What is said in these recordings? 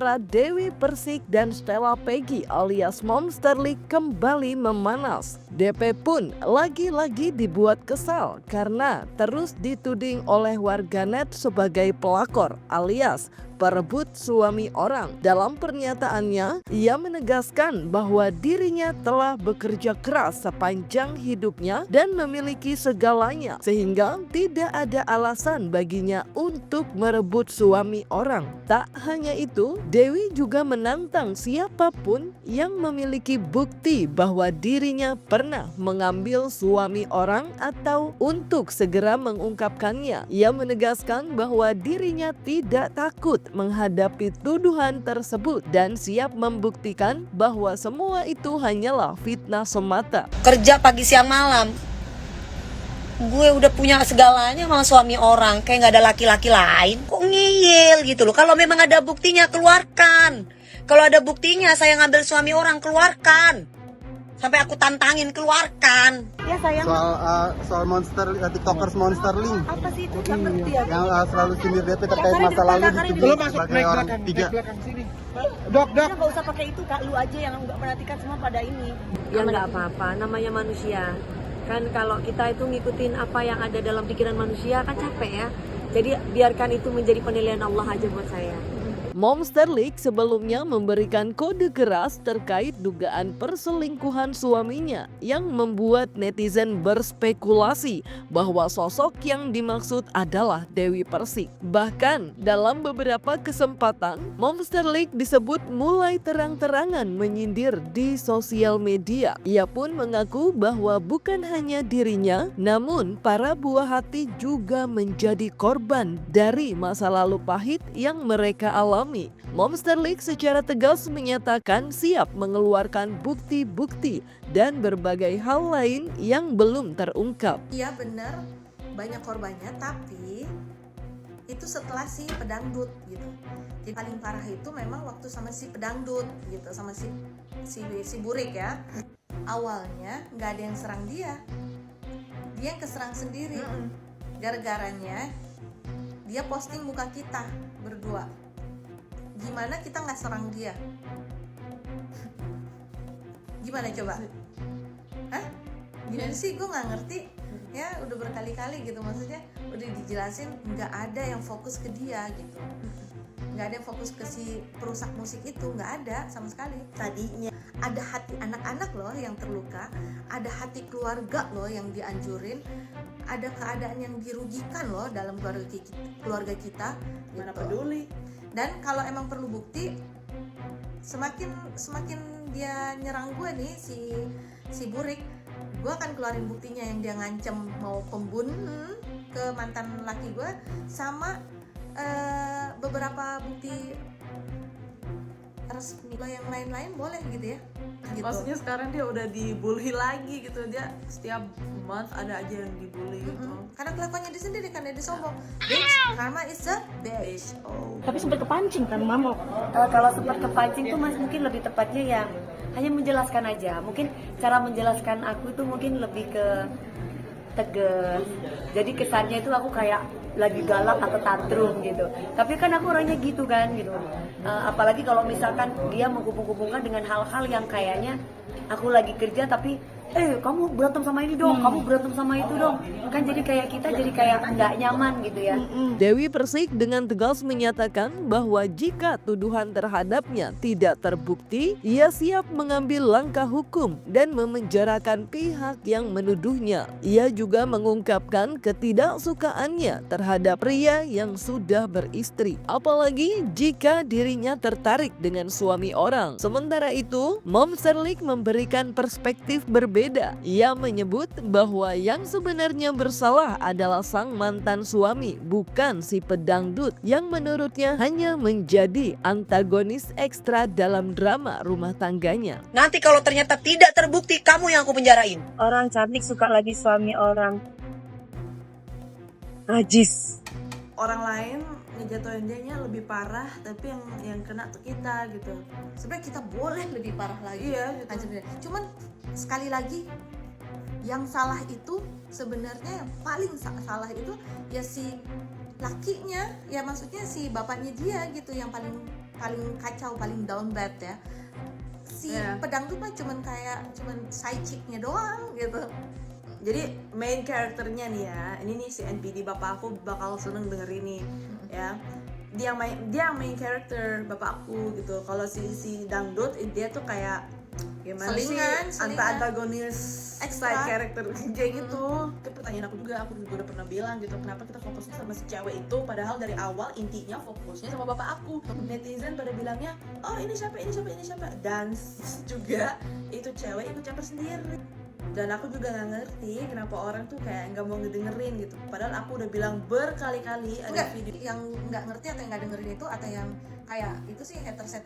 antara Dewi Persik dan Stella Peggy alias Monster League kembali memanas. DP pun lagi-lagi dibuat kesal karena terus dituding oleh warganet sebagai pelakor alias perebut suami orang. Dalam pernyataannya, ia menegaskan bahwa dirinya telah bekerja keras sepanjang hidupnya dan memiliki segalanya, sehingga tidak ada alasan baginya untuk merebut suami orang. Tak hanya itu, Dewi juga menantang siapapun yang memiliki bukti bahwa dirinya pernah mengambil suami orang atau untuk segera mengungkapkannya. Ia menegaskan bahwa dirinya tidak takut menghadapi tuduhan tersebut dan siap membuktikan bahwa semua itu hanyalah fitnah semata. Kerja pagi siang malam, gue udah punya segalanya sama suami orang, kayak gak ada laki-laki lain. Kok ngeyel gitu loh. Kalau memang ada buktinya, keluarkan. Kalau ada buktinya saya ngambil suami orang, keluarkan. Sampai aku tantangin, keluarkan. Ya sayang. Soal monster, tiktokers Monster Link. Apa sih itu? Gak ngerti ya. Yang selalu sindir DP terkait masa lalu dituding sebagai orang tiga. Dok. Nggak usah pakai itu kak, lu aja yang nggak perhatikan semua pada ini. Ya nggak apa-apa, namanya manusia. Kan kalau kita itu ngikutin apa yang ada dalam pikiran manusia kan capek ya. Jadi biarkan itu menjadi penilaian Allah aja buat saya. Monster League sebelumnya memberikan kode keras terkait dugaan perselingkuhan suaminya yang membuat netizen berspekulasi bahwa sosok yang dimaksud adalah Dewi Persik. Bahkan dalam beberapa kesempatan, Monster League disebut mulai terang-terangan menyindir di sosial media. Ia pun mengaku bahwa bukan hanya dirinya, namun para buah hati juga menjadi korban dari masa lalu pahit yang mereka alami. Monster League secara tegas menyatakan siap mengeluarkan bukti-bukti dan berbagai hal lain yang belum terungkap. Iya benar, banyak korbannya, tapi itu setelah si pedangdut gitu. Jadi paling parah itu memang waktu sama si pedangdut gitu, sama si Burik ya. Awalnya nggak ada yang serang dia yang keserang sendiri. Gara-garanya dia posting muka kita berdua. Gimana kita nggak serang dia? Gimana coba? Hah? Gimana sih? Gue nggak ngerti. Ya udah berkali-kali gitu, maksudnya udah dijelasin nggak ada yang fokus ke dia gitu, nggak ada yang fokus ke si perusak musik itu, nggak ada sama sekali. Tadinya ada hati anak-anak loh yang terluka, ada hati keluarga loh yang dianjurin, ada keadaan yang dirugikan loh dalam keluarga kita. Mana peduli. Dan kalau emang perlu bukti, semakin dia nyerang gue nih si Burik, gue akan keluarin buktinya yang dia ngancem mau pembunuh ke mantan laki gue, sama beberapa bukti resmi yang lain-lain boleh gitu ya. Gitu. Maksudnya sekarang dia udah dibully lagi gitu, dia setiap month ada aja yang dibully gitu. Karena kelakuannya dia sendiri, karena dia sombong. Bitch, karma is a bitch. Tapi sempat kepancing kan mama. Kalau sempat kepancing tuh mas mungkin lebih tepatnya ya hanya menjelaskan aja. Mungkin cara menjelaskan aku tuh mungkin lebih ke tegas. Jadi kesannya itu aku kayak lagi galak atau tantrum gitu. Tapi kan aku orangnya gitu kan gitu. Apalagi kalau misalkan dia menghubung-hubungkan dengan hal-hal yang kayaknya aku lagi kerja tapi kamu berantem sama ini dong, kamu berantem sama itu dong. Kan jadi kayak kita jadi kayak nggak nyaman gitu ya. Dewi Persik dengan tegas menyatakan bahwa jika tuduhan terhadapnya tidak terbukti, ia siap mengambil langkah hukum dan memenjarakan pihak yang menuduhnya. Ia juga mengungkapkan ketidaksukaannya terhadap pria yang sudah beristri, apalagi jika dirinya tertarik dengan suami orang. Sementara itu, Monster League memberikan perspektif berbeda. Ia menyebut bahwa yang sebenarnya bersalah adalah sang mantan suami, bukan si pedangdut yang menurutnya hanya menjadi antagonis ekstra dalam drama rumah tangganya. Nanti kalau ternyata tidak terbukti, kamu yang aku penjarain. Orang cantik suka lagi suami orang. Najis. Orang lain ngejatuhin dianya lebih parah, tapi yang kena tuh kita gitu. Sebenarnya kita boleh lebih parah lagi. Iya, gitu. Cuman sekali lagi, yang salah itu sebenarnya yang paling salah itu ya si lakinya, ya maksudnya si bapaknya dia gitu yang paling paling kacau, paling down bad ya. Si pedangdut mah cuman side chick-nya doang gitu. Jadi main karakternya nih ya, ini nih si NPD, bapak aku bakal seneng denger ini ya. Dia yang main karakter bapak aku gitu. Kalau si dangdut dia tuh kayak gimana Selingan. antagonis Extra. side character kayak gitu. Pertanyaan aku juga udah pernah bilang gitu, kenapa kita fokusnya sama si cewek itu, padahal dari awal intinya fokusnya sama bapak aku. Netizen pada bilangnya, oh ini siapa, dan juga itu cewek ikut caper sendiri. Dan aku juga nggak ngerti kenapa orang tuh kayak nggak mau ngedengerin gitu, padahal aku udah bilang berkali-kali ada video Yang nggak ngerti atau yang nggak dengerin itu, atau yang kayak itu sih haters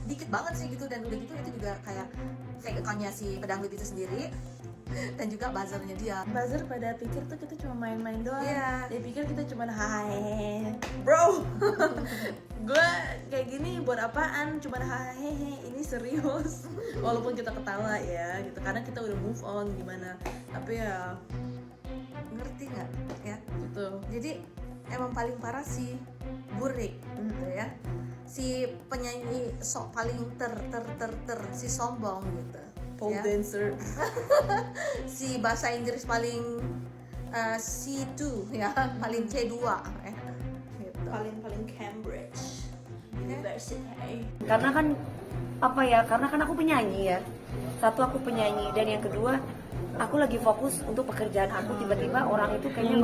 dikit banget sih gitu. Dan udah gitu itu juga kayak fake account-nya si pedangdut itu sendiri dan juga buzzernya dia. buzzer pada pikir tuh kita cuma main-main doang. Iya. Dia pikir kita cuma hai bro. Gue kayak gini buat apaan, cuma hehehe, ini serius. Walaupun kita ketawa ya gitu, karena kita udah move on gimana, tapi ya Ngerti nggak ya? gitu. Jadi emang paling parah si Burik gitu ya, si penyanyi paling si sombong gitu Pole ya. dancer. Si bahasa Inggris paling C2 ya, paling C2 ya gitu. paling Cambridge University. Karena kan karena kan aku penyanyi ya. Satu, aku penyanyi, dan yang kedua aku lagi fokus untuk pekerjaan aku, tiba-tiba orang itu kayaknya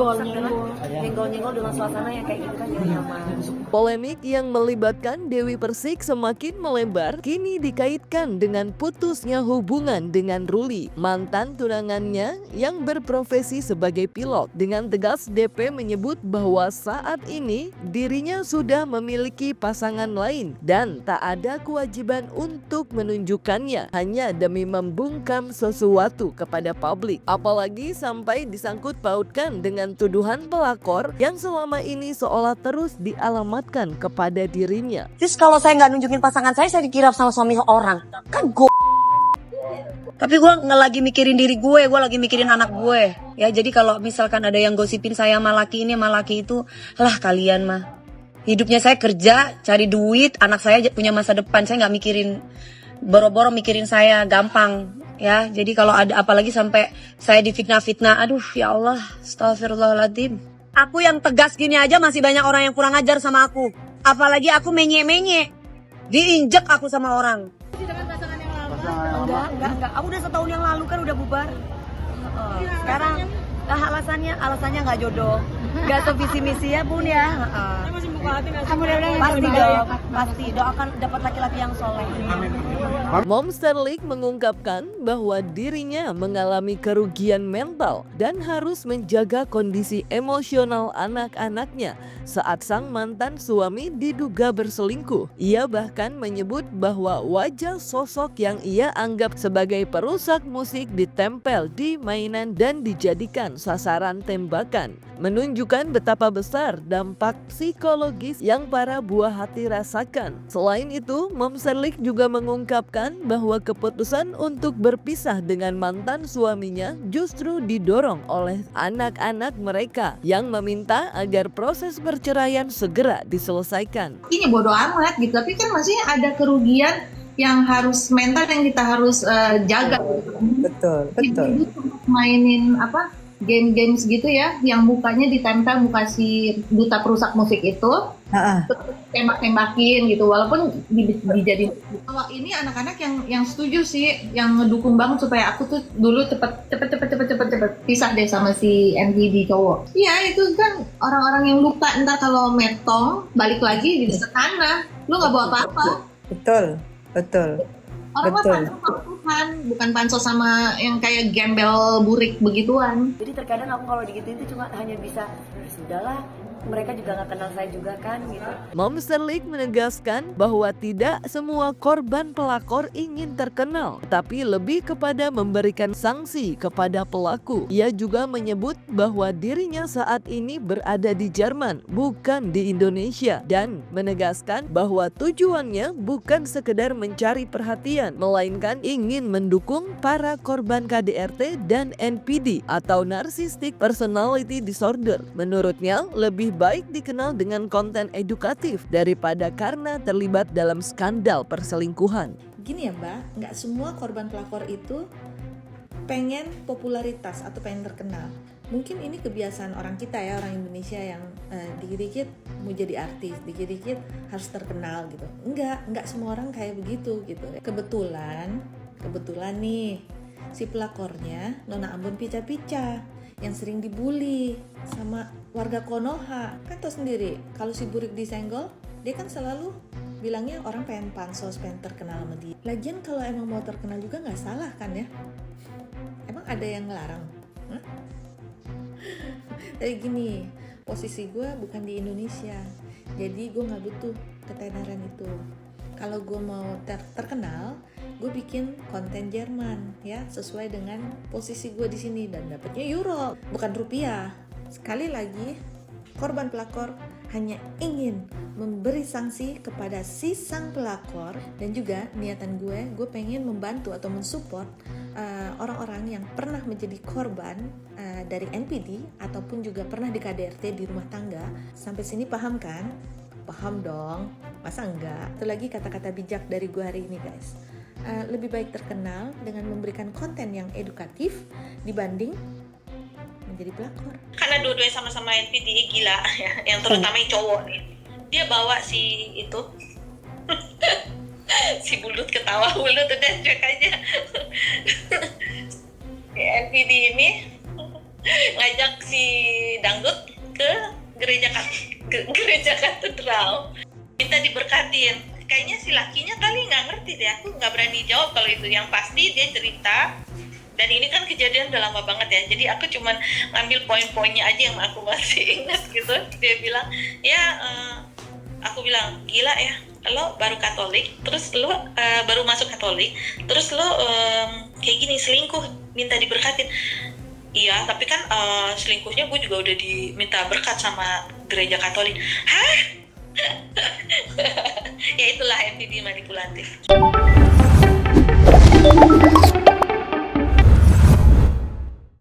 nyenggol-nyenggol dengan suasana yang kayak gitu kan gak nyaman. Polemik yang melibatkan Dewi Persik semakin melebar, kini dikaitkan dengan putusnya hubungan dengan Ruli, mantan tunangannya yang berprofesi sebagai pilot. Dengan tegas DP menyebut bahwa saat ini dirinya sudah memiliki pasangan lain dan tak ada kewajiban untuk menunjukkannya hanya demi membungkam sesuatu kepada publik. Apalagi sampai disangkut pautkan dengan tuduhan pelakor yang selama ini seolah terus dialamatkan kepada dirinya. Terus kalau saya nggak nunjukin pasangan saya dikira sama suami orang. Kan tapi gue nggak lagi mikirin diri gue lagi mikirin anak gue. Ya jadi kalau misalkan ada yang gosipin saya sama laki ini sama laki itu, lah kalian mah. Hidupnya saya kerja, cari duit, anak saya punya masa depan. Saya nggak mikirin, boro-boro mikirin saya, gampang. Ya, jadi kalau ada apalagi sampai saya difitnah-fitnah, aduh ya Allah, astagfirullahaladzim. Aku yang tegas gini aja masih banyak orang yang kurang ajar sama aku. Apalagi aku menye-menye, diinjek aku sama orang. Enggak. Aku udah setahun yang lalu kan udah bubar. Sekarang alasannya nggak jodoh, nggak sevisi misi ya bun ya. Pasti doakan dapat laki-laki yang soleh. Mom Sterling mengungkapkan bahwa dirinya mengalami kerugian mental dan harus menjaga kondisi emosional anak-anaknya saat sang mantan suami diduga berselingkuh. Ia bahkan menyebut bahwa wajah sosok yang ia anggap sebagai perusak musik ditempel di mainan dan dijadikan sasaran tembakan, menunjukkan betapa besar dampak psikologis yang para buah hati rasakan. Selain itu, Mom Sterling juga mengungkapkan bahwa keputusan untuk berpisah dengan mantan suaminya justru didorong oleh anak-anak mereka yang meminta agar proses perceraian segera diselesaikan. Ini bodoh amat gitu, tapi kan masih ada kerugian yang harus mental yang kita harus jaga. Betul. Mainin game-games gitu ya, yang mukanya ditempel muka si duta perusak musik itu, tembak-tembakin gitu, walaupun dijadiin. Kalau ini anak-anak yang setuju sih, yang ngedukung banget supaya aku tuh dulu cepet pisah deh sama si NPD cowok. Iya, itu kan orang-orang yang lupa, ntar kalau metong balik lagi di sana, lu nggak bawa apa-apa. Betul. Orang mah pansos sama Tuhan, bukan pansos sama yang kayak gembel burik begituan. Jadi terkadang aku kalau digituin itu cuma hanya bisa, sudahlah, mereka juga nggak kenal saya juga kan gitu. Mom Sterling menegaskan bahwa tidak semua korban pelakor ingin terkenal, tapi lebih kepada memberikan sanksi kepada pelaku. Ia juga menyebut bahwa dirinya saat ini berada di Jerman, bukan di Indonesia, dan menegaskan bahwa tujuannya bukan sekedar mencari perhatian, kebencian, melainkan ingin mendukung para korban KDRT dan NPD atau Narcissistic Personality Disorder. Menurutnya, lebih baik dikenal dengan konten edukatif daripada karena terlibat dalam skandal perselingkuhan. Gini ya Mbak, nggak semua korban pelakor itu pengen popularitas atau pengen terkenal. Mungkin ini kebiasaan orang kita ya, orang Indonesia yang dikit-dikit mau jadi artis, dikit-dikit harus terkenal gitu. Enggak semua orang kayak begitu gitu. Kebetulan nih si pelakornya Nona Ambon Pica-Pica yang sering dibully sama warga Konoha. Kan tau sendiri, kalau si Burik disenggol, dia kan selalu bilangnya orang pengen pansos, pengen terkenal sama dia. Lagian kalau emang mau terkenal juga nggak salah kan ya? Emang ada yang ngelarang? Tapi gini, posisi gue bukan di Indonesia, jadi gue nggak butuh ketenaran itu. Kalau gue mau terkenal, gue bikin konten Jerman ya, sesuai dengan posisi gue di sini dan dapatnya euro, bukan rupiah. Sekali lagi, korban pelakor hanya ingin memberi sanksi kepada si sang pelakor, dan juga niatan gue pengen membantu atau mensupport orang-orang yang pernah menjadi korban dari NPD ataupun juga pernah di KDRT di rumah tangga. Sampai sini paham kan? Paham dong, masa enggak? Itu lagi kata-kata bijak dari gue hari ini guys. Lebih baik terkenal dengan memberikan konten yang edukatif dibanding menjadi pelakor. Karena dua-duanya sama-sama NPD, gila ya, yang terutama yang cowok nih. Dia bawa si itu si Bulut ketawa, Bulut udah cuek aja. NPD ini ngajak si Dangdut ke gereja katedral, minta diberkatin. Kayaknya si lakinya kali nggak ngerti deh, aku nggak berani jawab kalau itu. Yang pasti dia cerita, dan ini kan kejadian udah lama banget ya, jadi aku cuman ngambil poin-poinnya aja yang aku masih ingat gitu. Dia bilang, aku bilang, gila ya, lo baru Katolik, terus lo baru masuk Katolik, terus lo kayak gini selingkuh, minta diberkatin. Iya, tapi kan selingkuhnya gue juga udah diminta berkat sama gereja Katolik. Hah? Ya itulah NPD manipulatif.